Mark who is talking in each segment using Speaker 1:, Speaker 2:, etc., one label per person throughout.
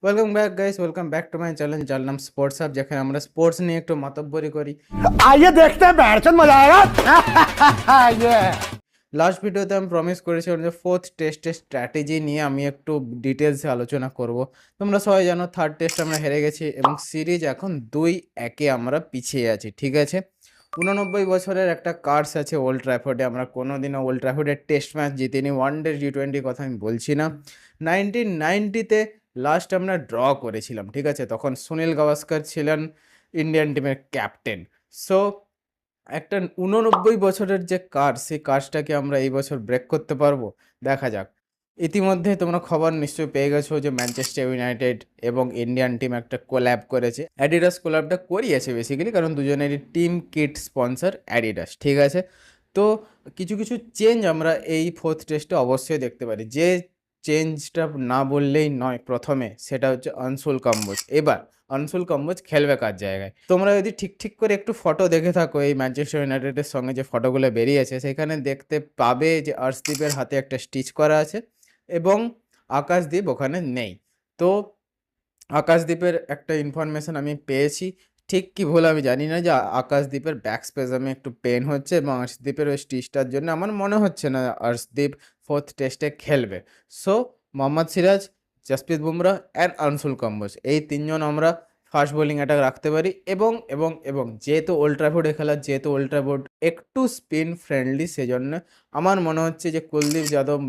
Speaker 1: Welcome back guys, welcome back to my channel যার নাম sports hub, যেখানে আমরা স্পোর্টস নিয়ে একটু মাতব্বরি করি।
Speaker 2: आइए देखते हैं बैठचंद मजा आएगा ये
Speaker 1: লাস্ট ভিডিওতে আমি প্রমিস করেছিলাম যে ফোর্থ টেস্টের স্ট্র্যাটেজি নিয়ে আমি একটু ডিটেলসে আলোচনা করব। তোমরা সবাই জানো থার্ড টেস্ট আমরা হেরে গেছি এবং সিরিজ এখন 2-1 আমরা পিছিয়ে আছি। ঠিক আছে, 89 বছরের একটা কার্স আছে ওল্ড ট্র্যাফোর্ডে। আমরা কোনোদিনও ওল্ড ট্র্যাফোর্ডে টেস্ট ম্যাচ জিতিনি, ওয়ানডে T20 কথা আমি বলছি না। 1990-তে লাস্ট আমরা ড্র করেছিলাম। ঠিক আছে, তখন সুনীল গাভাস্কর ছিলেন ইন্ডিয়ান টিমের ক্যাপ্টেন। সো একটা 89 বছরের যে কার্স, সেই কার্সটাকে আমরা এই বছর ব্রেক করতে পারবো, দেখা যাক। ইতিমধ্যে তোমরা খবর নিশ্চয়ই পেয়ে গেছো যে ম্যানচেস্টার ইউনাইটেড এবং ইন্ডিয়ান টিম একটা কোল্যাব করেছে। অ্যাডিডাস কোল্যাবটা করিয়েছে বেসিক্যালি, কারণ দুজনেরই টিম কিট স্পন্সর অ্যাডিডাস। ঠিক আছে, তো কিছু কিছু চেঞ্জ আমরা এই ফোর্থ টেস্টে অবশ্যই দেখতে পারি। যে চেঞ্জটা না বললেই নয় প্রথমে, সেটা হচ্ছে আনসুল কাম্বোজ। এবার আনসুল কাম্বোজ খেলবে কার জায়গায়? তোমরা যদি ঠিক ঠিক করে একটু ফটো দেখে থাকো, এই ম্যানচেস্টার ইউনাইটেডের সঙ্গে যে ফটোগুলো বেরিয়েছে, সেখানে দেখতে পাবে যে আর্শদীপের হাতে একটা স্টিচ করা আছে এবং আকাশদীপ ওখানে নেই। তো আকাশদীপের একটা ইনফরমেশন আমি পেয়েছি, ঠিক কি ভুল আমি জানি না, যে আকাশদীপের ব্যাক স্পেজামে একটু পেন হচ্ছে এবং আর্শদীপের ওই স্টিচটার জন্য আমার মনে হচ্ছে না আর্শদীপ ফোর্থ টেস্টে খেলবে। সো মোহাম্মদ সিরাজ, জসপ্রীত বুমরা অ্যান্ড আনসুল কাম্বোজ, এই তিনজন আমরা ফাস্ট বোলিং অ্যাটাক রাখতে পারি। এবং এবং এবং যেহেতু ওল্ড ট্র্যাফোর্ডে খেলা, যেহেতু ওল্ড ট্র্যাফোর্ড একটু স্পিন ফ্রেন্ডলি, সেজন্য আমার মনে হচ্ছে যে কুলদীপ যাদব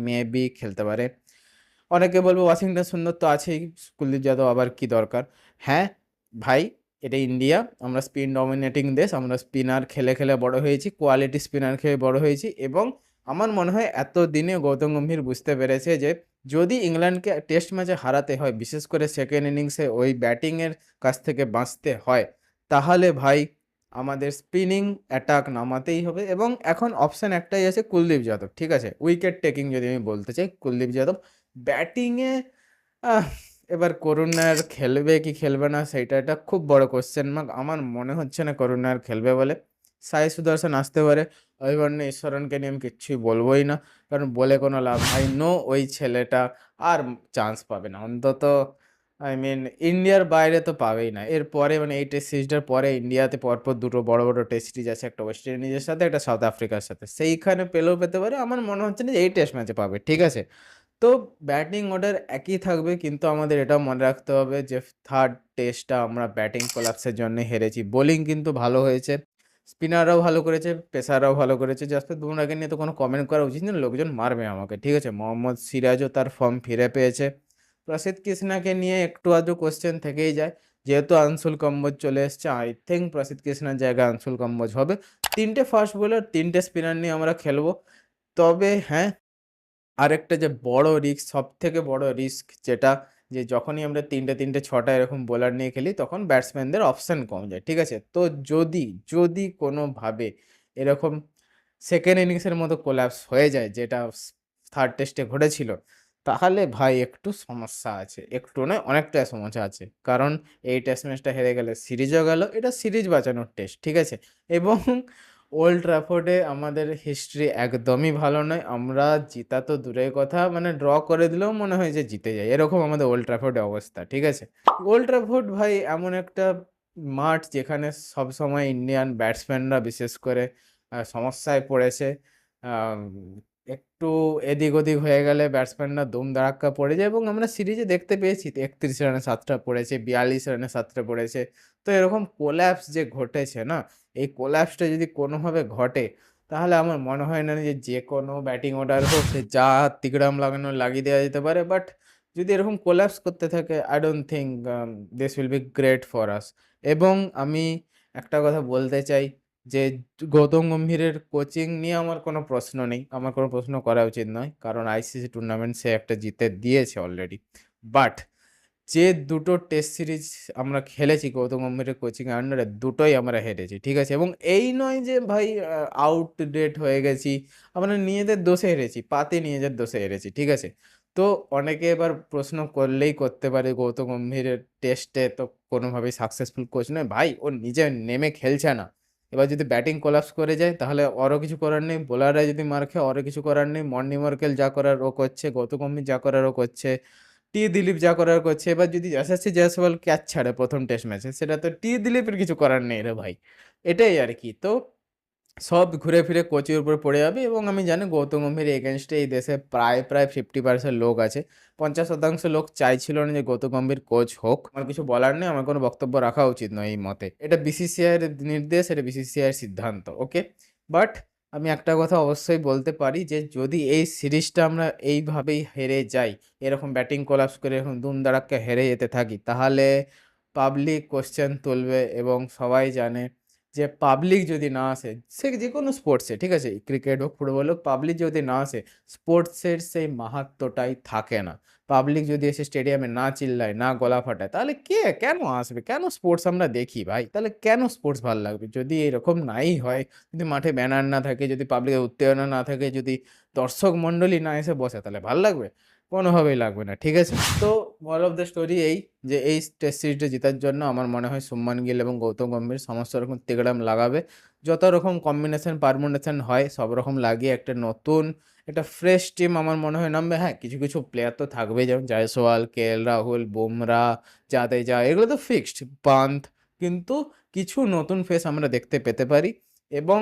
Speaker 1: মেবি খেলতে পারে। অনেকে বলবে ওয়াশিংটন সুন্দর তো আছেই, কুলদীপ যাদব আবার কি দরকার? হ্যাঁ ভাই, এটা ইন্ডিয়া, আমরা স্পিন ডমিনেটিং দেশ, আমরা স্পিনার খেলে খেলে বড় হয়েছি, কোয়ালিটি স্পিনার খেলে বড় হয়েছি। এবং আমার মনে হয় এতদিনে গৌতম গম্ভীর বুঝতে পেরেছে যে যদি ইংল্যান্ডকে টেস্ট ম্যাচে হারাতে হয়, বিশেষ করে সেকেন্ড ইনিংসে ওই ব্যাটিংয়ের কাছ থেকে বাঁচতে হয়, তাহলে ভাই আমাদের স্পিনিং অ্যাটাক নামাতেই হবে। এবং এখন অপশান একটাই আছে, কুলদীপ যাদব। ঠিক আছে, উইকেট টেকিং যদি আমি বলতে চাই, কুলদীপ যাদব ব্যাটিংয়ে আহ, এবার করুণার খেলবে কি খেলবে না, সেইটা একটা খুব বড় কোশ্চেন মার্ক। আমার মনে হচ্ছে না করুণার খেলবে বলে। সাই সুদর্শন আসতে পারে, ঐবর্ণ ঈশ্বরনকে নিয়ে আমি কিচ্ছুই বলবোই না, কারণ বলে কোনো লাভ, আই নো ওই ছেলেটা আর চান্স পাবে না অন্তত। আই মিন ইন্ডিয়ার বাইরে তো পাবেই না এরপরে, মানে এই টেস্ট সিরিজটার পরে ইন্ডিয়াতে পরপর দুটো বড় বড় টেস্ট সিরিজ আছে, একটা ওয়েস্ট ইন্ডিজের সাথে, একটা সাউথ আফ্রিকার সাথে, সেইখানে পেলেও পেতে পারে। আমার মনে হচ্ছে না যে এই টেস্ট ম্যাচে পাবে। ঠিক আছে, তো ব্যাটিং অর্ডার একই থাকবে, কিন্তু আমাদের এটাও মনে রাখতে হবে যে থার্ড টেস্টটা আমরা ব্যাটিং কোলাপসের জন্য হেরেছি। বোলিং কিন্তু ভালো হয়েছে, স্পিনাররাও ভালো করেছে, পেসাররাও ভালো করেছে। জাসপ্রীত বুমরাকে নিয়ে তো কোনো কমেন্ট করা উচিত না, লোকজন মারবে আমাকে। ঠিক আছে, মোহাম্মদ সিরাজও তার ফর্ম ফিরে পেয়েছে। প্রসিদ্ধ কৃষ্ণাকে নিয়ে একটু আধটু কোশ্চেন থেকেই যায়, যেহেতু আনসুল কম্বোজ চলে এসছে, আই থিঙ্ক প্রসিদ্ধ কৃষ্ণার জায়গায় আনসুল কম্বোজ হবে। তিনটে ফাস্ট বোলার, তিনটে স্পিনার নিয়ে আমরা খেলবো। তবে হ্যাঁ, আরেকটা যে বড় রিস্ক, সব থেকে বড় রিস্ক যেটা, যে যখনই আমরা তিনটে তিনটে ছটা এরকম বোলার নিয়ে খেলি, তখন ব্যাটসম্যানদের অপশান কম যায়। ঠিক আছে, তো যদি যদি কোনোভাবে এরকম সেকেন্ড ইনিংসের মতো কোল্যাপস হয়ে যায়, যেটা থার্ড টেস্টে ঘটেছিল, তাহলে ভাই একটু সমস্যা আছে, একটু নয় অনেকটা সমস্যা আছে। কারণ এই টেস্ট ম্যাচটা হেরে গেলে সিরিজও গেল, এটা সিরিজ বাঁচানোর টেস্ট। ঠিক আছে, এবং ওল্ড ট্র্যাফোর্ডে আমাদের হিস্ট্রি একদমই ভালো নয়। আমরা জিতা তো দূরের কথা, মানে ড্র করে দিলেও মনে হয় যে জিতে যায়, এরকম আমাদের ওল্ড ট্র্যাফোর্ডে অবস্থা। ঠিক আছে, ওল্ড ট্র্যাফোর্ড ভাই এমন একটা মাঠ যেখানে সব সময় ইন্ডিয়ান ব্যাটসম্যানরা বিশেষ করে সমস্যায় পড়েছে। আম, একটু এদিক ওদিক হয়ে গেলে ব্যাটসম্যানরা দুম দাড়াক্কা পড়ে যায়, এবং আমরা সিরিজে দেখতে পেয়েছি 31 রানে 7টা পড়েছে, 42 রানে 7টা পড়েছে। তো এরকম কোল্যাপস যে ঘটেছে না, এই কোল্যাপসটা যদি কোনোভাবে ঘটে, তাহলে আমার মনে হয় না যে যে কোনো ব্যাটিং অর্ডার হোক, সে যা তিগড়াম লাগানো লাগিয়ে দেওয়া যেতে পারে। বাট যদি এরকম কোল্যাপস করতে থাকে, I don't think this will be great for us. এবং আমি একটা কথা বলতে চাই যে গৌতম গম্ভীরের কোচিং নিয়ে আমার কোনো প্রশ্ন নেই, আমার কোনো প্রশ্ন করা উচিত নয়, কারণ আইসিসি টুর্নামেন্ট সে একটা জিতে দিয়েছে অলরেডি। বাট যে দুটো টেস্ট সিরিজ আমরা খেলেছি গৌতম গম্ভীরের কোচিং আন্ডারে, দুটোই আমরা হেরেছি। ঠিক আছে, এবং এই নয় যে ভাই আউটডেট হয়ে গেছি, আমরা নিজেদের দোষে হেরেছি, পাতে নিজেদের দোষে হেরেছি। ঠিক আছে, তো অনেকে এবার প্রশ্ন করলেই করতে পারে গৌতম গম্ভীরের টেস্টে তো কোনোভাবেই সাকসেসফুল কোচ নয়। ভাই ও নিজে নেমে খেলছে না, এবার যদি ব্যাটিং কোলাপস করে যায় তাহলে ওরও কিছু করার নেই, বোলাররা যদি মার খায় ওরও কিছু করার নেই। মর্নি মার্কেল যা করার ও করছে, গৌতম গম্ভীর যা করার ও করছে, দিলীপ যা করার করছে। এবার যদি যশস্বী জয়সওয়াল ক্যাচ ছাড়ে প্রথম টেস্ট ম্যাচে, সেটা তো দিলীপের কিছু করার নেই রে ভাই। এটাই আর কি। তো সব ঘুরে ফিরে কোচের উপর পড়ে যাবে, এবং আমি জানি গৌতম গম্ভীর এগেনস্টে এই দেশে প্রায় 50% লোক আছে। 50% লোক চাইছিল না যে গৌতম গম্ভীর কোচ হোক। আমার কিছু বলার নেই, আমার কোনো বক্তব্য রাখা উচিত নয় এই মতে। এটা বিসিসিআই এর নির্দেশ, এটা বিসিসিআই এর সিদ্ধান্ত, ওকে। বাট আমি একটা কথা অবশ্যই বলতে পারি যে যদি এই সিরিজটা আমরা এইভাবেই হেরে যাই, এরকম ব্যাটিং কোলাপস করে এরকম দুমদারাক্কা হেরে যেতে থাকি, তাহলে পাবলিক কোশ্চেন তুলবে। এবং সবাই জানে যে পাবলিক যদি না আসে, সে যে কোনো স্পোর্টসে, ঠিক আছে, ক্রিকেট হোক ফুটবল হোক, পাবলিক যদি না আসে, স্পোর্টসের সেই মাহাত্ম্যটাই থাকে না। পাবলিক যদি এসে স্টেডিয়ামে না চিল্লায়, না গলা ফাটায়, তাহলে কেন আসবে? কেন স্পোর্টস আমরা দেখি ভাই? তাহলে কেন স্পোর্টস ভালো লাগবে? যদি এরকম নাই হয়, যদি মাঠে ব্যানার না থাকে, যদি পাবলিকের উত্তেজনা না থাকে, যদি দর্শক মণ্ডলী না এসে বসে, তাহলে ভালো লাগবে? কোনোভাবেই লাগবে না, ঠিক আছে। তো মরাল অফ দ্য স্টোরি এই, যে এই টেস্ট সিরিজটা জেতার জন্য আমার মনে হয় শুভমান গিল এবং গৌতম গম্ভীর সমস্ত রকম তেগড়াম লাগাবে। যত রকম কম্বিনেশন পারমুনেশন হয় সব রকম লাগিয়ে একটা নতুন, একটা ফ্রেশ টিম আমার মনে হয় নামবে। হ্যাঁ, কিছু কিছু প্লেয়ার তো থাকবে, যেমন জয়সওয়াল, রাহুল, বুমরা, জাদেজা, এগুলো তো ফিক্সড, পান্থ। কিন্তু কিছু নতুন ফেস আমরা দেখতে পেতে পারি। এবং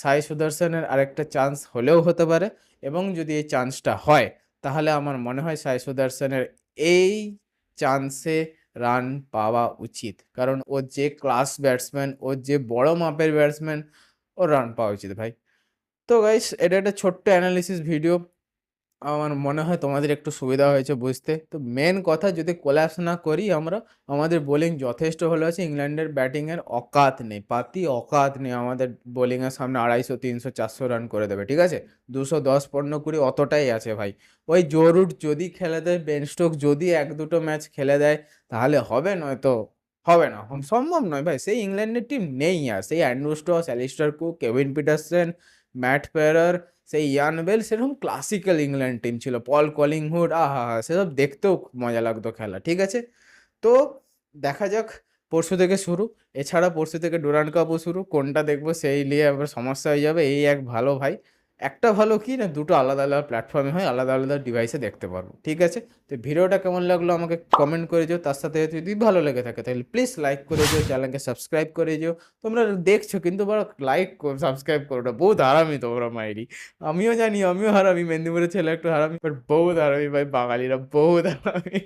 Speaker 1: সাই সুদর্শনের আরেকটা চান্স হলেও হতে পারে। এবং যদি এই চান্সটা হয়, তাহলে আমার মনে হয় সাই সুদর্শনের এই চান্সে রান পাওয়া উচিত। কারণ ও যে ক্লাস ব্যাটসম্যান, ও যে বড় মাপের ব্যাটসম্যান, ওর রান পাওয়া উচিত ভাই। তো গাইস, এটা একটা ছোট্ট অ্যানালিসিস ভিডিও। আমার মনে হয় তোমাদের একটু সুবিধা হয়েছে বুঝতে। তো মেন কথা, যদি কোল্যাপস না করি আমরা, আমাদের বোলিং যথেষ্ট ভালো আছে। ইংল্যান্ডের ব্যাটিংয়ের অকাত নেই, পাতি অকাত নেই। আমাদের বোলিংয়ের সামনে 250, 300, 400 রান করে দেবে, ঠিক আছে। 210, 15, 20 অতটাই আছে ভাই। ওই জো রুট যদি খেলে দেয়, বেন স্টোকস যদি 1-2 ম্যাচ খেলে দেয়, তাহলে হবে, নয়তো হবে না। সম্ভব নয় ভাই, সেই ইংল্যান্ডের টিম নেই আর। সেই Andrew Strauss, Alastair Cook, Kevin Pietersen, Matt Prior, সেই ইয়ান বেল, সেরকম ক্লাসিক্যাল ইংল্যান্ড টিম ছিল। পল কলিংহুড, আহা হা, সেসব দেখতেও খুব মজা লাগতো খেলা, ঠিক আছে। তো দেখা যাক, পরশু থেকে শুরু। এছাড়া পরশু থেকে ডুরান্ড কাপও শুরু, কোনটা দেখবো সেই নিয়ে আবার সমস্যা হয়ে যাবে। এই এক ভালো ভাই, একটা ভালো কি না, দুটো আলাদা আলাদা প্ল্যাটফর্মে হয়, আলাদা আলাদা ডিভাইসে দেখতে পারবো, ঠিক আছে। তো ভিডিওটা কেমন লাগলো আমাকে কমেন্ট করে দিও। তার সাথে যদি ভালো লেগে থাকে তাহলে প্লিজ লাইক করে দিও, চ্যানেলকে সাবস্ক্রাইব করে দিও। তোমরা দেখছো কিন্তু বড় লাইক সাবস্ক্রাইব করো না, বহুত হারামি তোমরা মাইরি। আমিও জানি, আমিও হারামি, মেদিনীপুরের ছেলে একটু হারামি, বাট বহুত হারামি ভাই, বাঙালিরা বহুত হারামি।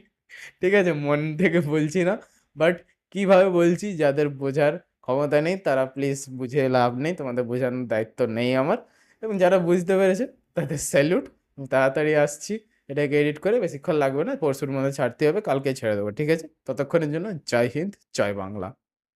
Speaker 1: ঠিক আছে, মন থেকে বলছি না, বাট কিভাবে বলছি, যাদের বোঝার ক্ষমতা নেই তারা প্লিজ, বুঝে লাভ নেই, তোমাদের বোঝানোর দায়িত্ব নেই আমার। এবং যারা বুঝতে পেরেছে তাদের স্যালুট। তাড়াতাড়ি আসছি, এটাকে এডিট করে, বেশিক্ষণ লাগবে না, পরশুর মধ্যে ছাড়তে হবে, কালকে ছেড়ে দেবো, ঠিক আছে। ততক্ষণের জন্য জয় হিন্দ, জয় বাংলা।